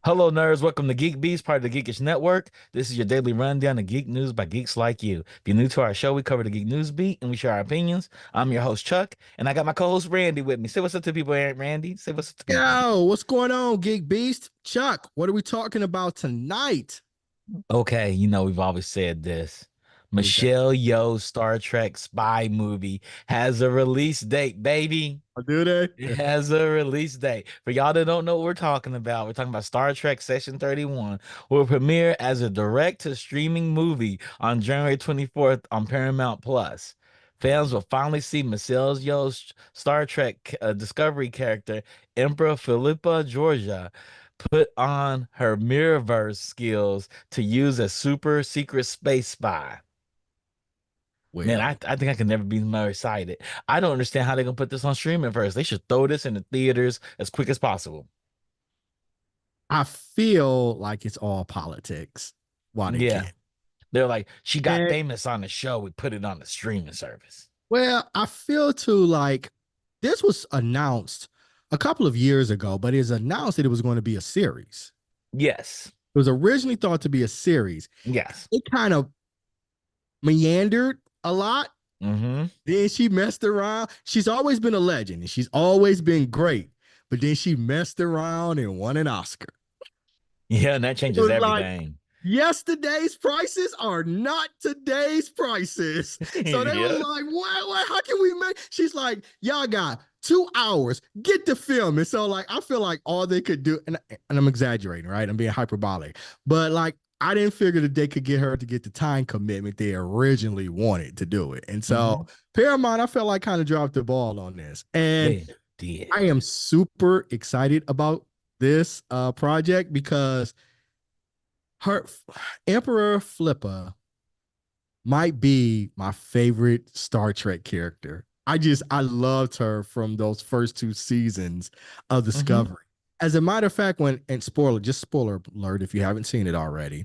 Hello, nerds. Welcome to GeekBeast, part of the Geekish Network. This is your daily rundown of geek news by geeks like you. If you're new to our show, we cover the geek news beat and we share our opinions. I'm your host, Chuck, and I got my co-host Randy with me. Say what's up to people, Randy. Say what's up to people. Yo, what's going on, Geek Beast? Chuck, what are we talking about tonight? Okay, we've always said this. What's that? Michelle Yeoh's Star Trek spy movie has a release date, baby. Oh, do they? It has a release date. For y'all that don't know what we're talking about, we're talking about Star Trek Session 31 will premiere as a direct-to-streaming movie on January 24th on Paramount Plus. Fans will finally see Michelle Yeoh's Star Trek Discovery character, Emperor Philippa Georgia, put on her mirrorverse skills to use a super secret space spy. Man, I, Well, I think I can never be more excited. I don't understand how they're gonna put this on streaming first. They should throw this in the theaters as quick as possible. I feel like it's all politics while they Yeah. can. They're like, she got And famous on the show. We put it on the streaming service. I feel too like this was announced a couple of years ago, but it's announced that it was going to be a series. Yes. It was originally thought to be a series. Yes. It kind of meandered a lot. Mm-hmm. Then she messed around. She's always been a legend and she's always been great. But then she messed around and won an Oscar. Yeah, and that It changes was like everything. yesterday's prices are not today's prices. So they was Yeah. like, what? How can we make? She's like, y'all got 2 hours, get the film. And so, like, I feel like all they could do, and I'm exaggerating, right? I'm being hyperbolic, but like, I didn't figure that they could get her to get the time commitment they originally wanted to do it. And Mm-hmm. so, Paramount, I felt like kind of dropped the ball on this. And They did. I am super excited about this project because her Emperor Flipper might be my favorite Star Trek character. I loved her from those first two seasons of Mm-hmm. Discovery. As a matter of fact, spoiler alert if you haven't seen it already,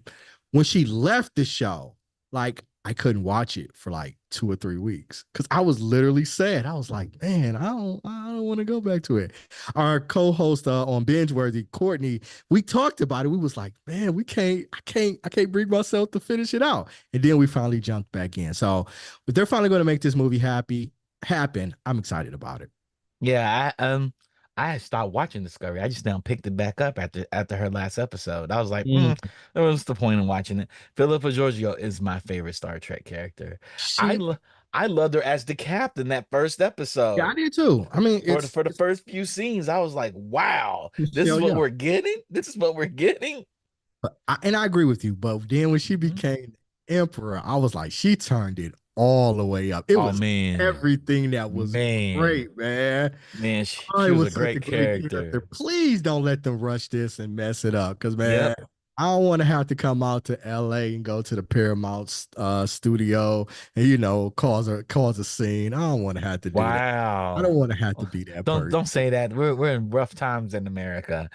when she left the show, like I couldn't watch it for like 2 or 3 weeks because I was literally sad. I was like, man, I don't want to go back to it. Our co-host on Binge Worthy, Courtney, we talked about it. We was like, man, I can't bring myself to finish it out. And then we finally jumped back in. So if they're finally going to make this movie happen, I'm excited about it. Yeah, I had stopped watching Discovery. I just now picked it back up after her last episode. I was like, Mm. there was the point in watching it. Philippa Giorgio is my favorite Star Trek character. I She, lo I loved her as the captain that first yeah, I episode. did too. I mean, For the it's first few scenes, I was like, wow, this is Michelle what Yeoh. we're getting. This is what we're getting. And I agree with you. But then when she Mhm. became emperor, I was like, she turned it all the way up. It Oh was man, everything that was man, great, man. man, Oh, it she was a was such a great great character. character. Please don't let them rush this and mess it up. Because, man, Yep. I don't want to have to come out to LA and go to the Paramount studio and, cause a scene. I don't want to have to do that. I don't Wow. want to have to be that person. Don't say that. We're in rough times in America.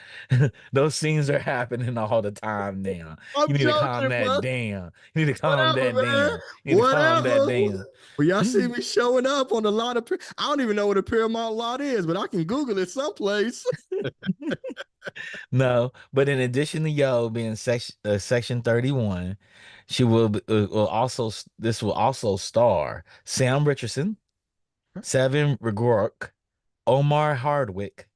Those scenes are happening all the time now. I'm You need to calm joking, that bro. down. You need to calm Whatever, that man. down. You need to calm that Whatever. down. Well, y'all see me showing up on a lot of. I don't even know what a Paramount lot is, but I can Google it someplace. No, but in addition to Yo being section 31, will also this will also star Sam Richardson, Seven Rigork, Omar Hardwick,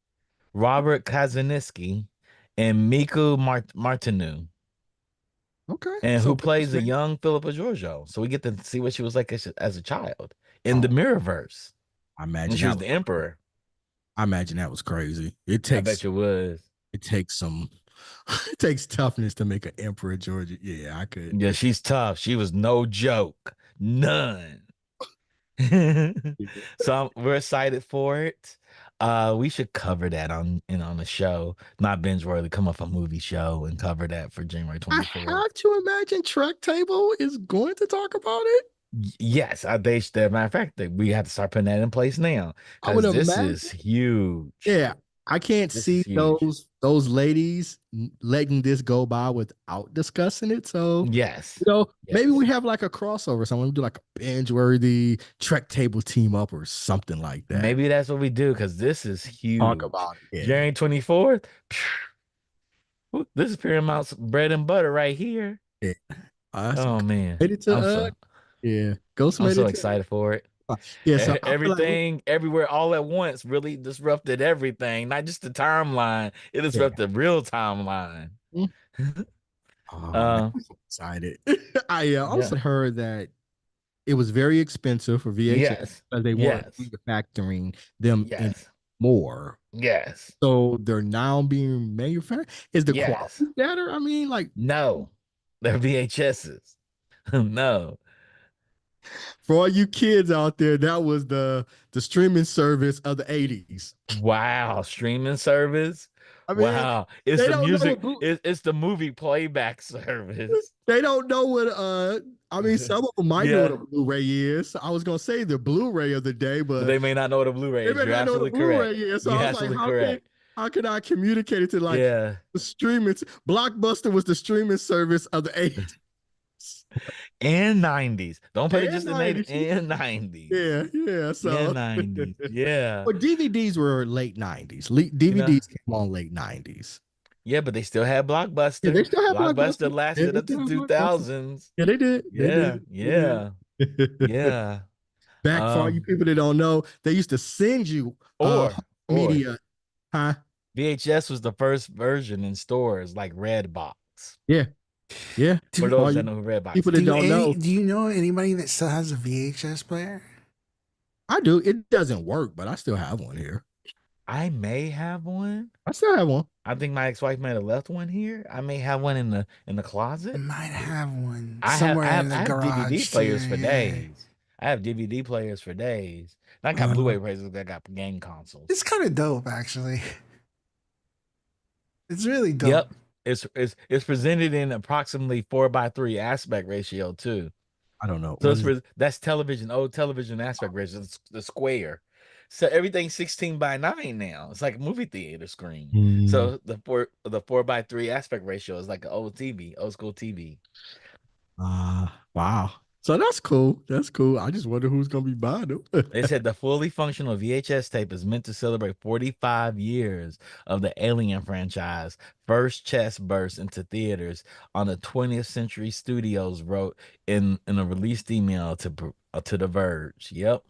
Robert Kazanisky, and Miku Martinu. Okay, And so who famous plays a name. young Philippa Georgiou. So we get to see what she was like as a child in the Oh, Mirrorverse I when imagine she was that the was. emperor. I imagine that was crazy. It I takes. bet you was. It takes some. It takes toughness to make an emperor, Georgia. Yeah, I could. Yeah, she's tough. She was no joke. None. So we're excited for it. We should cover that on the show, not binge worthy, come up a movie show and cover that for January I 24th. have to imagine Track Table is going to talk about it. Yes, matter of fact, that we have to start putting that in place now I would because this is imagine. huge. Yeah, I can't This is see huge. those ladies letting this go by without discussing it. So, Yes. maybe we Yes. have like a crossover. Someone do like a binge-worthy Trek table team up or something like that. Maybe that's what we do because this is Talk huge. about it. Yeah. January 24th. This is Paramount's bread and butter right here. Yeah. So Oh man, made it to yeah. Ghost I'm made so it to excited for it. yeah. So I feel like Everything, everywhere, all at once really disrupted everything. Not just the timeline; it yeah. disrupted real timeline. Mm. Oh man, uh, I'm so excited. I yeah. also heard that it was very expensive for VHS Yes. because they weren't Yes. manufacturing them Yes. anymore. Yes. So they're now being manufactured. Is the Yes. quality better? I mean, like No, they're VHSs. No. for all you kids out there, that was the streaming service of the 80s. Wow, streaming service. I mean, Wow, it's they the don't know music. what blue, It's the movie playback service. they don't know what I mean, some of them might know what Yeah, a Blu-ray is. I was gonna say the Blu-ray of the day, but but they may not know what a Blu-ray they is. may You're not know what a absolutely Blu-ray correct. is. So You're I was like, absolutely correct. how can I communicate it to like Yeah, the streaming Blockbuster was the streaming service of the 80s and 90s. Don't put it and just in 80s 90s. and 90s. Yeah, yeah. And So 90s. Yeah. but DVDs were late 90s. You know, DVDs came on late 90s. yeah, but they still had Yeah, they Blockbuster. still have Blockbuster Blockbuster. Yeah, lasted they up to still have Blockbuster. 2000s. Yeah, they did. They Yeah, did. They yeah, did. yeah. Back for all you Um, people that don't know, they used to send you or media. Huh? VHS was the first version in stores like Redbox. Yeah, yeah. For Do For all those that you know who Redbox people that do is. don't any know, do you know anybody that still has a VHS player? I do. It doesn't work, but I still have one here. I may have one. I still have one. I think my ex-wife might have left one here. I may have one in the I closet. might have one I have I somewhere in have the I have DVD garage too. players for Yeah. days. I have DVD players for days. And I got Uh, Blu-ray players that got game consoles. It's kind of dope, actually. It's really dope. Yep. It's presented in approximately 4:3 aspect ratio too. I don't know So what is. that's television, old television aspect ratio, it's the square. So everything's 16:9 now. It's like a movie theater screen. Hmm. So the 4:3 aspect ratio is like an old TV, old school TV. Wow. So that's cool. That's cool. I just wonder who's gonna be buying them. They said the fully functional VHS tape is meant to celebrate 45 years of the Alien franchise. First chest burst into theaters on the 20th Century Studios wrote in a released email to The Verge. Yep.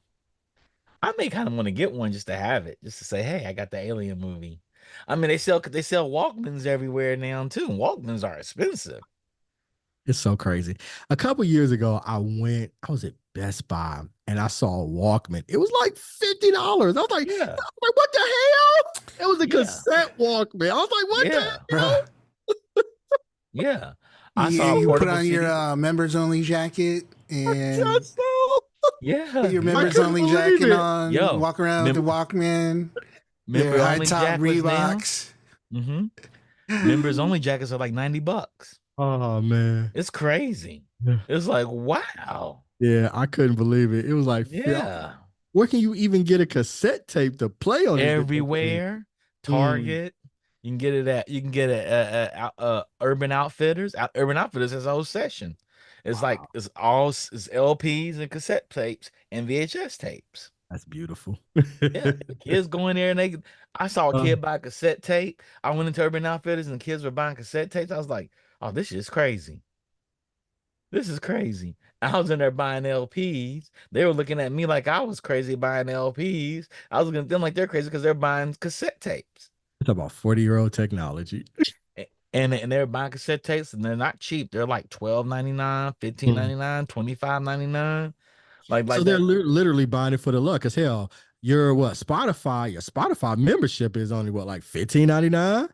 I may kind of want to get one just to have it, just to say, hey, I got the Alien movie. I mean, they sell Walkmans everywhere now too. Walkmans are expensive. It's so crazy. A couple years ago, I was at Best Buy and I saw a Walkman. It was like $50. Yeah, I was like, what the hell? It was a yeah, cassette Walkman. I was like, what the yeah, hell? Bruh. yeah. I You, saw a you put portable on CD. your members only jacket I and just saw. Yeah, put your I yeah. members couldn't only believe jacket it. on, Yo, walk around with the mem- Walkman, your member high only top Jack was now. Reeboks. hmm Members only jackets are like $90. Oh man. It's crazy. It's like, wow. Yeah, I couldn't believe it. It was like, Yeah. where can you even get a cassette tape to play on this damn thing? Everywhere. Mm. Target. You can get it at Urban Outfitters. Urban Outfitters has a whole section. It's like Wow, it's LPs and cassette tapes and VHS tapes. that's beautiful. Yeah, the kids go in there and I saw a Uh, kid buy a cassette tape. I went into Urban Outfitters and the kids were buying cassette tapes. I was like, oh, this is crazy. This is crazy. I was in there buying LPs. They were looking at me like I was crazy buying LPs. I was looking at them like they're crazy because they're buying cassette tapes. talk about 40-year-old technology. And they're buying cassette tapes and they're not cheap. They're like 12.99, fifteen Mm. ninety nine, 25.99. So Like they're that. literally buying it for the luck. Cause hell, your Spotify membership is only what, like 15.99,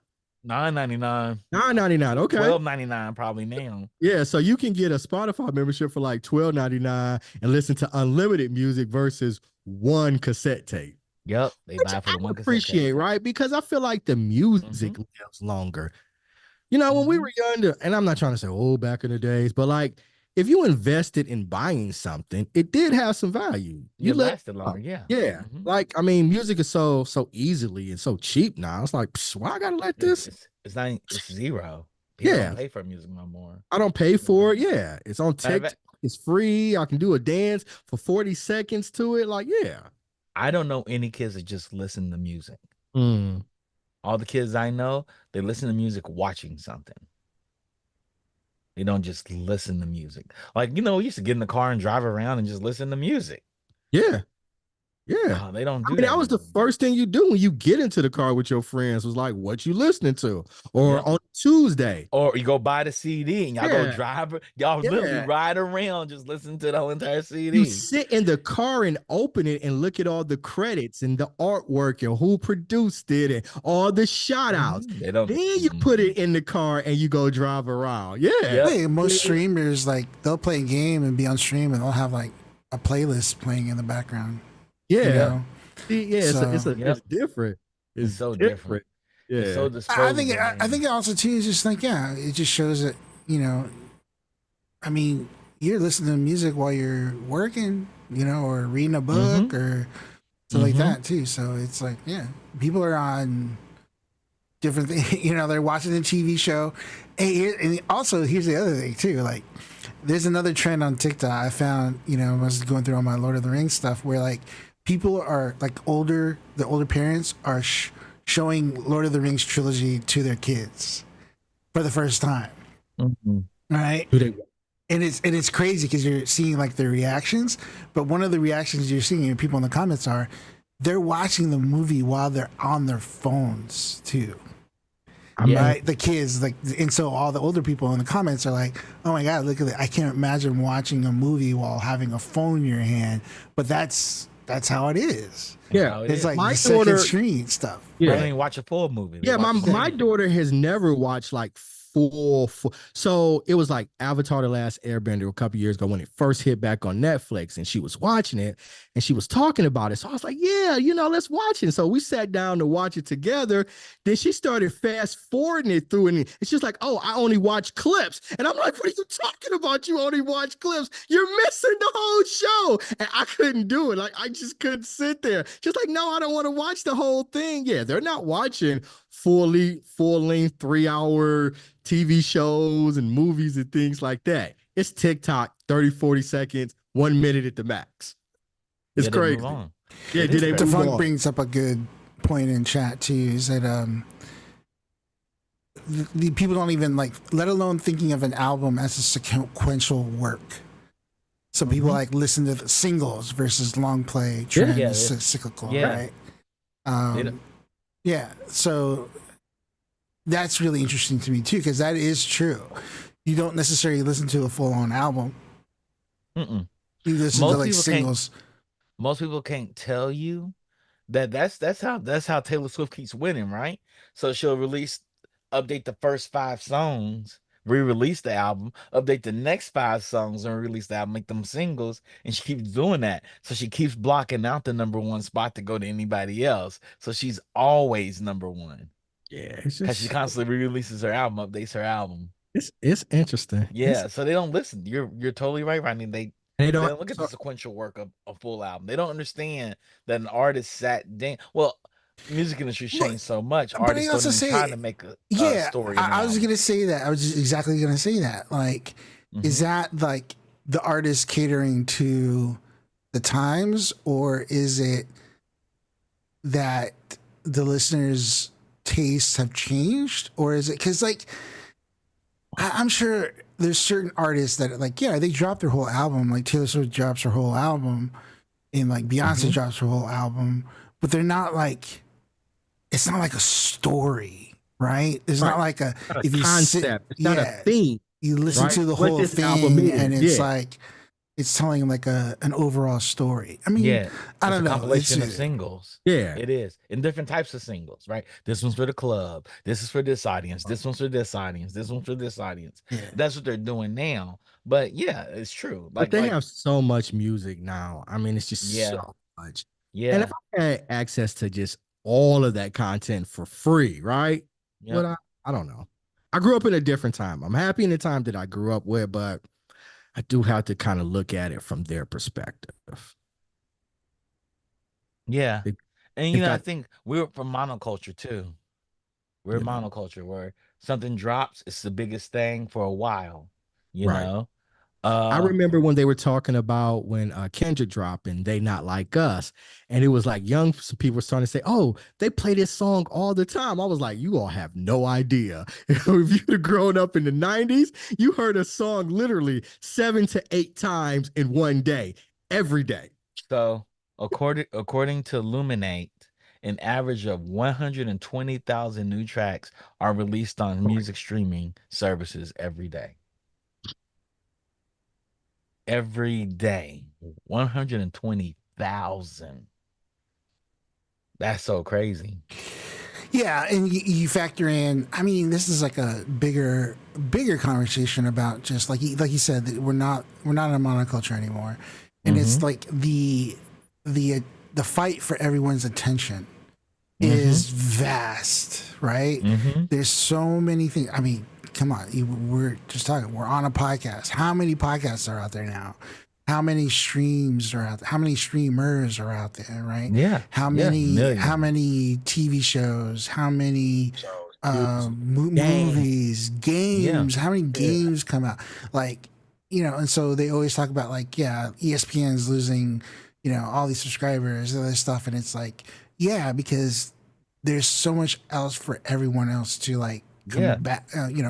9.99, 9.99. Okay. 12.99 probably now. Yeah. So you can get a Spotify membership for like 12.99 and listen to unlimited music versus one cassette tape. Yep, they Which buy it for I the one cassette appreciate, tape. right? Because I feel like the music hmm lives longer. You know, when we hmm were younger, and I'm not trying to say, oh, back in the days, but like if you invested in buying something, it did have some value. You It let, lasted longer, yeah. yeah. hmm Like, I mean, music is so easily and so cheap now. It's like, psh, why I gotta let It's this? it's it's not it's zero. People don't Yeah, pay for music no more. I don't pay for it. Yeah, it's on Matter of TikTok. fact, It's free. I can do a dance for 40 seconds to it. Like, yeah. I don't know any kids that just listen to music. Mm. All the kids I know, they listen to music watching something. They don't just listen to music. Like, we used to get in the car and drive around and just listen to music. Yeah. Yeah. Oh, they don't I do mean, that that was the anymore. first thing you do when you get into the car with your friends was like, what you listening to? Or Yep. on Tuesday. Or you go buy the CD and y'all go Yeah. drive, y'all literally Yeah. ride around just listen to the whole entire You CD. sit in the car and open it and look at all the credits and the artwork and who produced it and all the shout outs. They don't. Then you put it in the car and you go drive around. Yeah. Yep. Hey, most streamers like they'll play a game and be on stream and they'll have like a playlist playing in the background. Yeah. You know? Yeah. So, It's different. It's It's so different. different. It's so Yeah. I disposable. think I think it also too is just like, yeah, it just shows that, I mean, you're listening to music while you're working, or reading a book or stuff like that too. So it's like, yeah, people are on different things. They're watching a TV show. And also, here's the other thing too. Like, there's another trend on TikTok I found. I was going through all my Lord of the Rings stuff where like people are like the older parents are showing Lord of the Rings trilogy to their kids for the first time. Right? And it's crazy because you're seeing like their reactions, but one of the reactions you're seeing, people in the comments are, they're watching the movie while they're on their phones too. Right, the kids like, and so all the older people in the comments are like, "Oh my god, look at it! I can't imagine watching a movie while having a phone in your hand." But that's how it is. Yeah, It's like my second daughter screen stuff. Yeah, Right? they ain't watch a full movie. They Yeah, watch my daughter has never watched like full. So it was like Avatar: The Last Airbender a couple years ago when it first hit back on Netflix, and she was watching it and she was talking about it. So I was like, yeah, let's watch it. So we sat down to watch it together. Then she started fast forwarding it through, and it's just like, oh, I only watch clips. And I'm like, what are you talking about? You only watch clips. You're missing the whole show. And I couldn't do it. Like, I just couldn't sit there. Just like, no, I don't want to watch the whole thing. Yeah, they're not watching full length 3 hour TV shows and movies and things like that. It's TikTok, 30, 40 seconds, 1 minute at the max. It's crazy. Yeah, did they move on? Brings up a good point in chat too, is that the people don't even like, let alone thinking of an album as a sequential work. So people like listen to the singles versus long play trend, cyclical, right? Yeah, so that's really interesting to me too, because that is true. You don't necessarily listen to a full-on album. You listen to like singles. Most people can't tell you that's how Taylor Swift keeps winning, right? So she'll update the first 5 songs, re-release the album, update the next 5 songs and release the album, make them singles, and she keeps doing that. So she keeps blocking out the #1 spot to go to anybody else. So she's always #1. Yeah, because she constantly re-releases her album, updates her album. It's interesting. Yeah, so they don't listen. You're totally right, Rodney. They don't look at the sequential work of a full album. They don't understand that an artist sat down. Well, music industry changed so much. Artists don't even try to make a story. I was going to say that. I was just exactly going to say that. Like, is that like the artist catering to the times, or is it that the listeners' tastes have changed, or is it because like I'm sure there's certain artists that like, yeah, they drop their whole album, like Taylor Swift drops her whole album and like Beyonce drops her whole album, but they're not like, it's not like a story, right? It's not like a if you concept, it's not a theme. You listen to the whole thing and it's like, it's telling like an overall story. I mean, I don't know. Compilation of singles. Yeah, it is. In different types of singles, right? This one's for the club. This is for this audience. This one's for this audience. This one's for this audience. Yeah. That's what they're doing now. But yeah, it's true. But they have so much music now. I mean, it's just so much. Yeah. And if I had access to just all of that content for free, right? Yeah. But I don't know. I grew up in a different time. I'm happy in the time that I grew up with, but I do have to kind of look at it from their perspective. Yeah. And, I think we're from monoculture too. We're monoculture where something drops, it's the biggest thing for a while, you know? I Uh, remember when they were talking about when Kendrick dropped and They Not Like Us, and it was like young people were starting to say, "Oh, they play this song all the time." I was like, "You all have no idea. If you'd have grown up in the '90s, you heard a song literally 7 to 8 times in one day, every day." so according to Luminate, an average of 120,000 new tracks are released on music streaming services every day. Every day, 120,000. That's so crazy. Yeah, and you factor in. I mean, this is like a bigger conversation about just like you said that we're not in a monoculture anymore, and Mm-hmm. it's like the the fight for everyone's attention Mm-hmm. is vast, right? Mm-hmm. There's so many things. I mean, come on, we're just talking. We're on a podcast. How many podcasts are out there now? How many streams are out there? How many streamers are out there, right? Yeah. How Yeah. many how Millions. many TV shows? How many Shows, dang, movies, Yeah. games? How many yeah, games come out? Like, and so they always talk about like, yeah, ESPN's losing, all these subscribers, all this stuff, and it's like, yeah, because there's so much else for everyone else to like Yeah.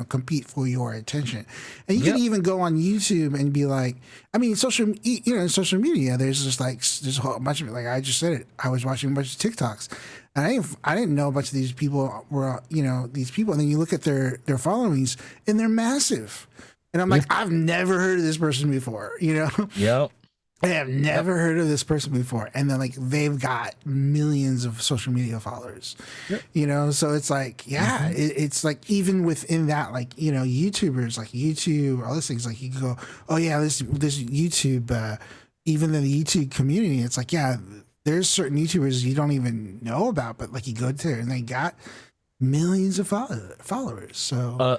compete for your attention. And you can Yep. even go on YouTube and be like, I mean, in social media, there's just like there's a whole bunch of it. Like I just said it, I was watching a bunch of TikToks, and I didn't know a bunch of these people were these people. And then you look at their followings, and they're massive. And I'm Yeah. like, I've never heard of this person before. Yep. I have Yep. never heard of this person before. And then like they've got millions of social media followers. yep. So it's like, yeah, Mm-hmm. it's like even within that, like, YouTubers like YouTube, all these things, like you can go, oh yeah, this YouTube, even in the YouTube community, it's like, yeah, there's certain YouTubers you don't even know about, but like you go to and they got millions of followers. So Uh,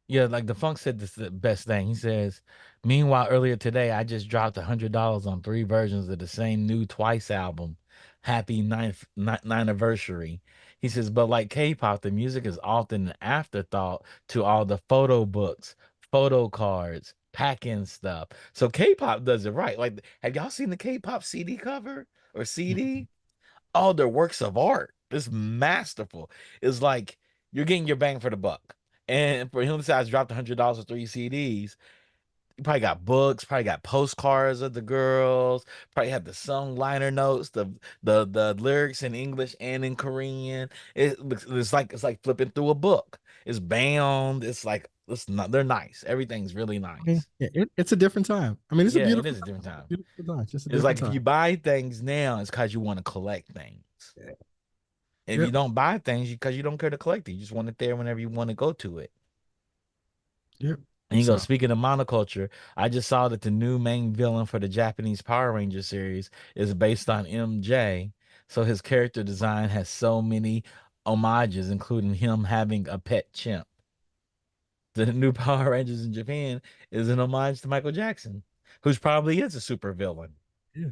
yeah, like the Funk said this is the best thing. He says, meanwhile, earlier today, I just dropped $100 on 3 versions of the same new Twice album. Happy ninth anniversary. He says, but like K-pop, the music is often an afterthought to all the photo books, photo cards, pack-in stuff. So K-pop does it right. Like, have y'all seen the K-pop CD cover or CD? All their works of art. It's masterful. It's like you're getting your bang for the buck. And for him to say I dropped $100 for 3 CDs, you probably got books, probably got postcards of the girls, probably have the song liner notes, the lyrics in English and in Korean. It's like flipping through a book. It's bound. It's not. They're nice. Everything's really I mean, nice. yeah, it's a different time. I mean, it's a Yeah, it beautiful is a different time. time. Beautiful time. Just a It's different like if time. you buy things now, it's because you want to collect things. Yeah. If you Yep. don't buy things because you don't care to collect it, you just want it there whenever you want to go to it. Yep. And you go, So speaking of monoculture, I just saw that the new main villain for the Japanese Power Ranger series is based on MJ. So his character design has so many homages, including him having a pet chimp. The new Power Rangers in Japan is an homage to Michael Jackson, who's probably is a super villain. yeah.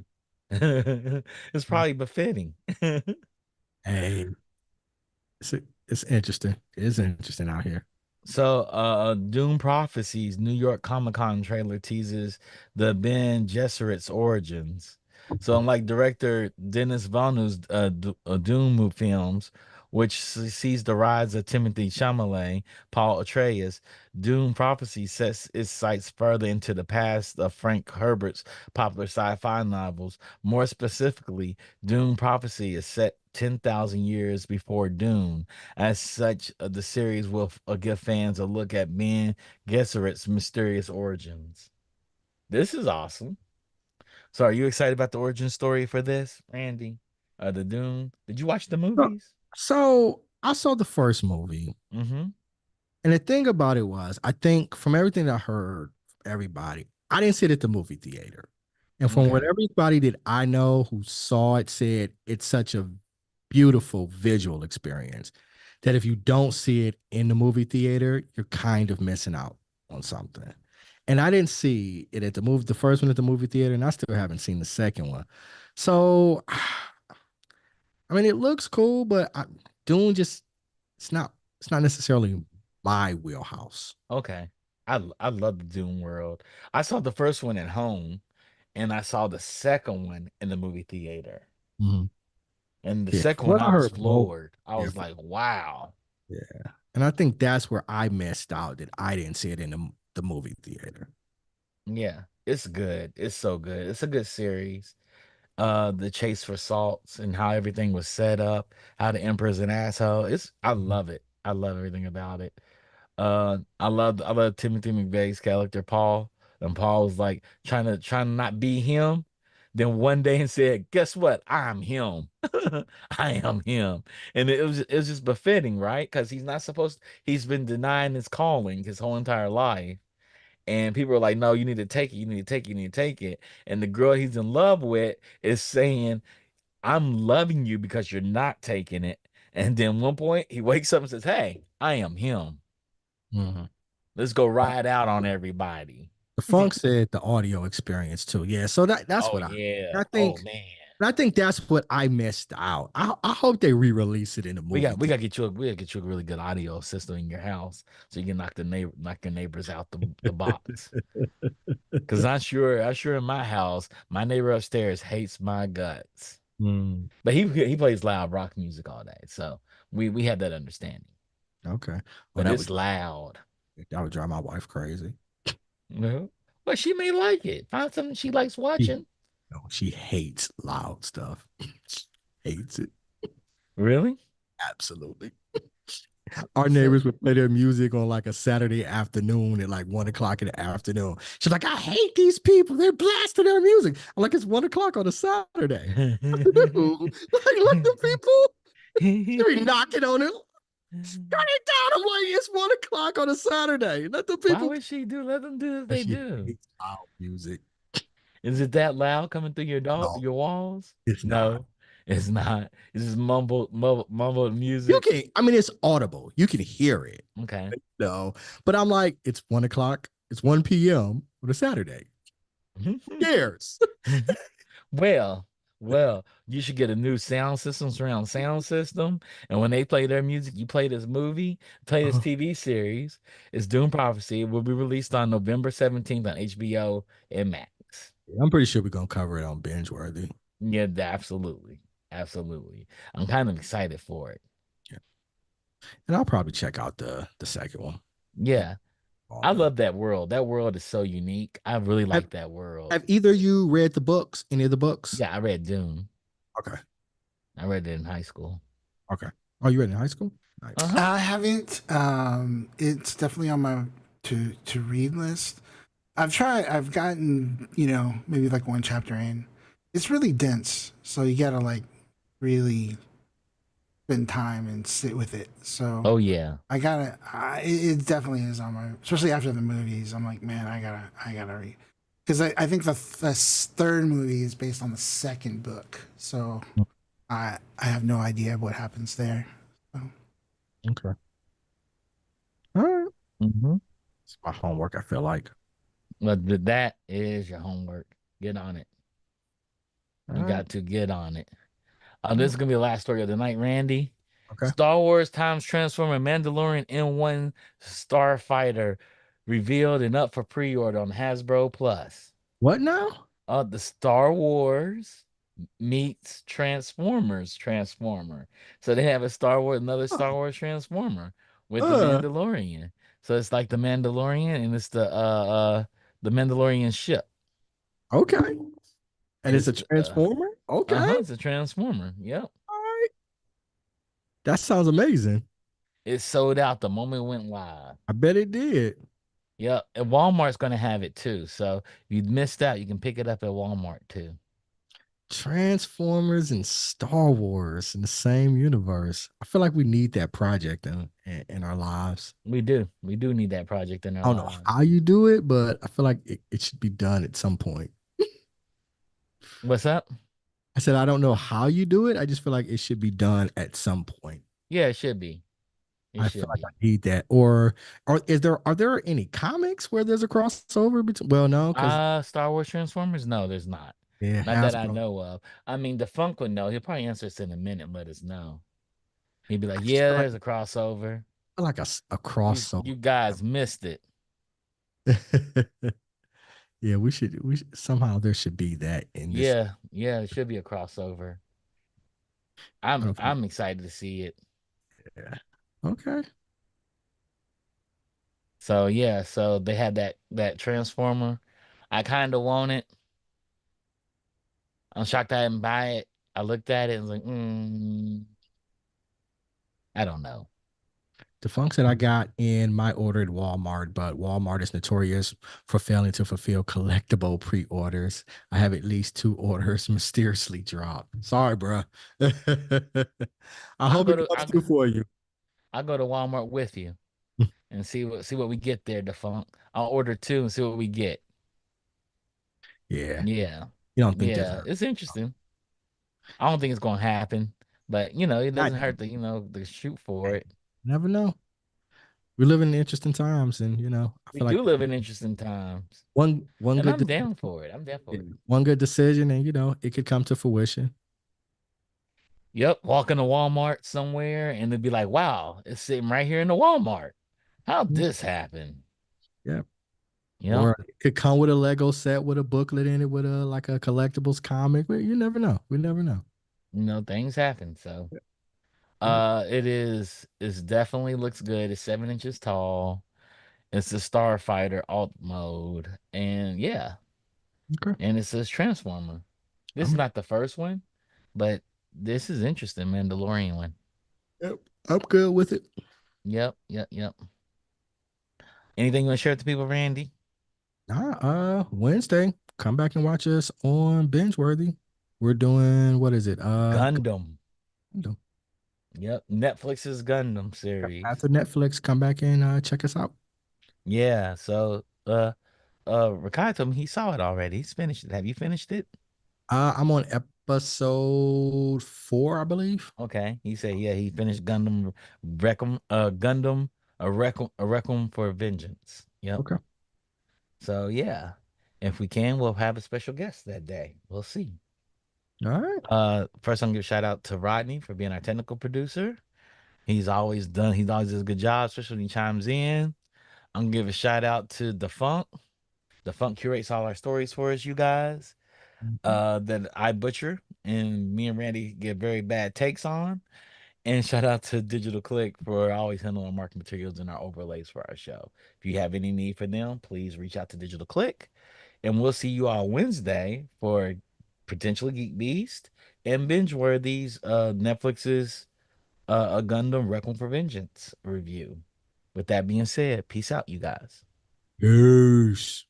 It's probably befitting. Hey, it's it's interesting. It is interesting out here. So, Dune Prophecies New York Comic Con trailer teases the Ben Gesserit's origins. So, unlike director Denis Villeneuve's Dune films, which sees the rise of Timothy Chalamet, Paul Atreides, Dune Prophecy sets its sights further into the past of Frank Herbert's popular sci-fi novels. More specifically, Dune Prophecy is set 10,000 years before Dune. As such, the series will give fans a look at Ben Gesserit's mysterious origins. This is awesome. So, are you excited about the origin story for this, Randy? The Dune. Did you watch the So, movies? so I saw the first movie, Mm-hmm. and the thing about it was, I think from everything I heard, everybody, I didn't see it at the movie theater. And from what Okay. everybody that I know who saw it said, it's such a beautiful visual experience that if you don't see it in the movie theater, you're kind of missing out on something. And I didn't see it at the first one at the movie theater, and I still haven't seen the second one. So, I mean, it looks cool, but Dune just it's not necessarily my wheelhouse. Okay. I love the Dune world. I saw the first one at home, and I saw the second one in the movie theater. Mhm. And the Yeah, second from one, what I I was heard, both. floored. I Yeah, was like, wow. yeah, and I think that's where I missed out that I didn't see it in the movie theater. Yeah, it's good. It's so good. It's a good series. The chase for salts and how everything was set up, how the emperor's an asshole. I Mhm. love it. I love everything about it. I love Timothy McVeigh's character Paul. And Paul was like trying to not be him. Then one day and said, "Guess what? I'm him. I am him." And it was just befitting, right? Because he's not supposed. He's been denying his calling his whole entire life. And people are like, "No, you need to take it. You need to take it. You need to take it." And the girl he's in love with is saying, "I'm loving you because you're not taking it." And then one point he wakes up and says, "Hey, I am him. Mhm. Let's go ride out on everybody." The funk said the audio experience too. Yeah, so that's Oh what yeah. I Oh think. man. I think that's what I missed out. I hope they re-release it in the movie. We gotta get you a really good audio system in your house so you can knock your neighbors out the box. Cause I'm sure in my house, my neighbor upstairs hates my guts. Mm, But he plays loud rock music all day. So we have that understanding. okay. Well, But it's loud. that would drive my wife crazy. No. But she may like it. Find something she likes She, watching. no, she hates loud stuff. She hates it. Really? Absolutely. Our So neighbors would play their music on like a Saturday afternoon at like 1 o'clock in the afternoon. She's like, I hate these people. They're blasting their music. I'm like, it's 1 o'clock on a Saturday. Afternoon. Like, let the people they be knocking on it. Shut it down. I'm like, it's 1 o'clock on a Saturday. Let the Why people. would she do? Let them do as And they she do. hates loud music. Is it that loud coming through No, your walls? it's not. No, it's not. It's just mumbled You music. can, I mean, it's audible. You can hear it. Okay. No, but I'm like, it's 1 o'clock. It's 1 p.m. on a Saturday. Who cares? Well, well, you should get a new sound system, surround sound system. And when they play their music, you play this movie, play this Uh, TV series. It's Doom Prophecy. It will be released on November 17th on HBO and Max. I'm pretty sure we're gonna cover it on binge worthy. Yeah, absolutely. Absolutely. I'm kind of excited for it. Yeah. And I'll probably check out the second one. Yeah. All I done. love that world. That world is so unique. I really Have, like that world. have either you read the books? Any of the books? Yeah, I read Dune. Okay. I read it in high school. Okay. Oh, you read in high school? Nice. Uh-huh. I haven't. It's definitely on my to read list. I've tried. I've gotten maybe like one chapter in. It's really dense, so you gotta like really spend time and sit with it. So Oh yeah. I gotta. It definitely is on my. Especially after the movies, I'm like, man, I gotta read because I think the third movie is based on the second book. So I have no idea what happens there. So. Okay. All right. Mm-hmm. It's my homework, I feel like. But that is your homework. Get on it. All You right. got to get on it. All This right. is gonna be the last story of the night, Randy. Okay. Star Wars Times Transformer Mandalorian N1 Starfighter revealed and up for pre-order on Hasbro Plus. What now? The Star Wars meets Transformers Transformer. So they have another Huh. Star Wars Transformer with the Uh, Mandalorian. So it's like the Mandalorian and it's the Mandalorian ship. okay. And it's It's a transformer? Okay. All it's a Transformer. Yep. right. That sounds amazing. It sold out the moment it went live. I bet it did. Yep. And Walmart's gonna have it too. So if you missed out, you can pick it up at Walmart too. Transformers and Star Wars in the same universe. I feel like we need that project in our lives. We do. We do need that project in our I don't know lives. how you do it, but I feel like it should be done at some point. What's up? I said, I don't know how you do it. I just feel like it should be done at some point. Yeah, it should be. It I feel should like I be. need that. Are there any comics where there's a crossover between? Well, no, because Star Wars Transformers? No, there's not. yeah, Not that I Hasbro. know of. I mean, the Funk would know. He'll probably answer us in a minute and let us know. He'd be I like, just "Yeah, feel like there's a crossover. a You crossover. guys missed it." Yeah, we should somehow there should be that in this. Yeah, yeah, it should be a crossover. I don't think. I'm excited to see it. Yeah. Okay. So yeah, so they had that transformer. I kind of want it. I'm shocked I didn't buy it. I looked at it and was like, I don't know. The funks that I got in my order at Walmart, but Walmart is notorious for failing to fulfill collectible pre-orders. I have at least two orders mysteriously dropped. Sorry, bro. I I'll hope go it to comes through for you. I'll go to Walmart with you and see what we get there, defunct. I'll order two and see what we get. Yeah, Yeah. you don't think that's Yeah. It's interesting. I don't think it's gonna happen, but it not doesn't hurt to, to shoot for it. never know. We live in interesting times, and I We feel like do live in interesting times. one And good I'm down for it. I'm down yeah, for it. one good decision, and it could come to fruition. Yep. Walk into Walmart somewhere and it'd be like, wow, it's sitting right here in the Walmart. How'd Yeah, this happen? yeah. Yep. Or it could come with a Lego set with a booklet in it with a like a collectibles comic. But you never know. We never know. Things happen. So Yep. it's definitely looks good. It's 7 inches tall. It's the Starfighter alt mode. And yeah. Okay. And it says Transformer. This is I'm not the first one, but this is interesting, Mandalorian one. yep. I'm good with it. Yep, yep, yep. Anything you want to share with the people, Randy? Wednesday, come back and watch us on Binge Worthy. We're doing what is it? Gundam. Gundam. Yep, Netflix's Gundam series. After Netflix, come back and check us out. Yeah, so Rakai told me he saw it already. He's finished it. Have you finished it? I'm on episode 4, I believe. Okay. He said, yeah, he finished Gundam Gundam a Requiem for Vengeance. Yep. Okay. So yeah. If we can, we'll have a special guest that day. We'll see. All right. First I'm gonna give a shout out to Rodney for being our technical producer. He always does a good job, especially when he chimes in. I'm gonna give a shout out to Defunk. Defunk curates all our stories for us, you guys. Mhm. That I butcher and me and Randy get very bad takes on. And shout out to Digital Click for always handling marketing materials and our overlays for our show. If you have any need for them, please reach out to Digital Click. And we'll see you all Wednesday for potentially Geek Beast and Binge Worthy's Netflix's A Gundam Requiem for Vengeance review. With that being said, peace out, you guys. Peace.